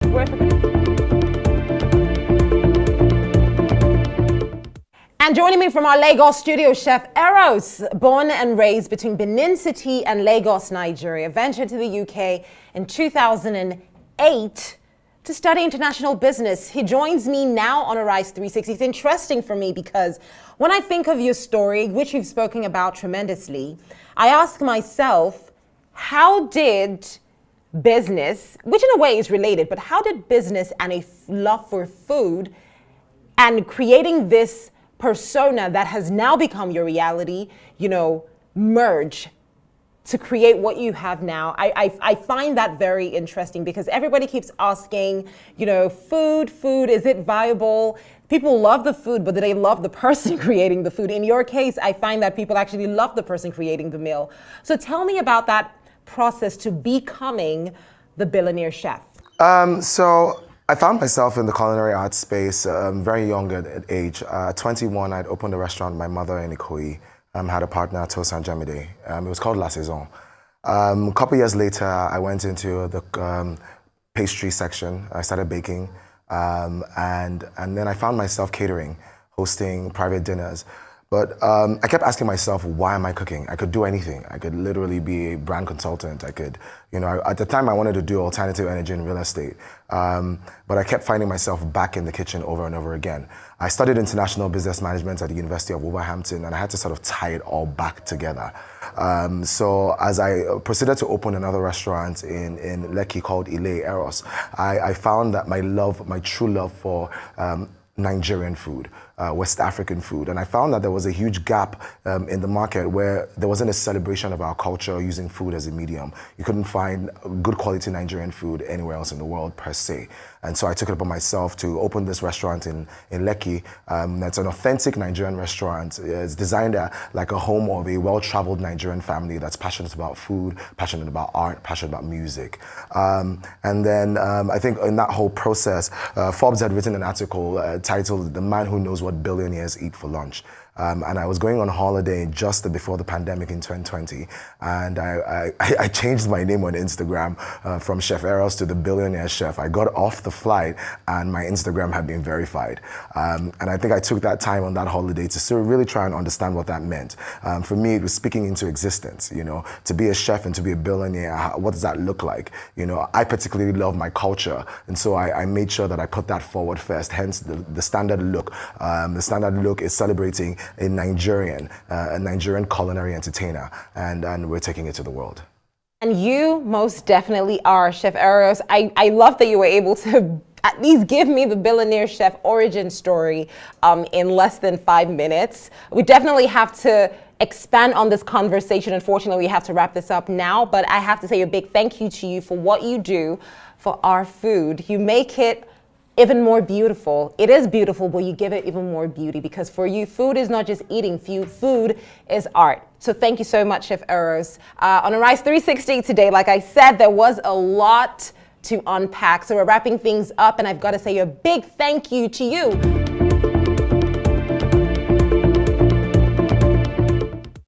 worth it. And joining me from our Lagos studio, Chef Eros, born and raised between Benin City and Lagos, Nigeria, ventured to the UK in 2008 to study international business. He joins me now on Arise 360. It's interesting for me because when I think of your story, which you've spoken about tremendously, I ask myself, how did business, which in a way is related, but how did business and a love for food and creating this persona that has now become your reality, merge to create what you have now? I find that very interesting because everybody keeps asking, food, is it viable? People love the food, but do they love the person creating the food? In your case, I find that people actually love the person creating the meal. So tell me about that process to becoming the Billionaire chef. So I found myself in the culinary arts space very young at age. At 21, I'd opened a restaurant with my mother in Ikoyi. Had a partner, Tosan Jamide. It was called La Saison. A couple years later, I went into the pastry section. I started baking, and then I found myself catering, hosting private dinners. But I kept asking myself, why am I cooking? I could do anything. I could literally be a brand consultant. I could, at the time I wanted to do alternative energy and real estate. But I kept finding myself back in the kitchen over and over again. I studied international business management at the University of Wolverhampton, and I had to sort of tie it all back together. So as I proceeded to open another restaurant in Lekki called Ile Eros, I found that my true love for Nigerian food, West African food. And I found that there was a huge gap in the market where there wasn't a celebration of our culture using food as a medium. You couldn't find good quality Nigerian food anywhere else in the world per se. And so I took it upon myself to open this restaurant in Lekki. That's an authentic Nigerian restaurant. It's designed like a home of a well-traveled Nigerian family that's passionate about food, passionate about art, passionate about music. And then I think in that whole process, Forbes had written an article titled "The Man Who Knows What Billionaires Eat for Lunch." And I was going on holiday just before the pandemic in 2020, and I changed my name on Instagram from Chef Eros to the Billionaire Chef. I got off the flight and my Instagram had been verified. And I think I took that time on that holiday to sort of really try and understand what that meant. For me, it was speaking into existence, to be a chef and to be a billionaire, what does that look like? I particularly love my culture, and so I made sure that I put that forward first, hence the standard look. The standard look is celebrating a Nigerian culinary entertainer, and we're taking it to the world. And you most definitely are, Chef Eros. I love that you were able to at least give me the Billionaire Chef origin story in less than 5 minutes. We definitely have to expand on this conversation. Unfortunately, we have to wrap this up now, but I have to say a big thank you to you for what you do for our food. You make it even more beautiful. It is beautiful, but you give it even more beauty, because for you, food is not just eating, food is art. So thank you so much, Chef Eros. On Arise 360 today, like I said, there was a lot to unpack. So we're wrapping things up, and I've got to say a big thank you to you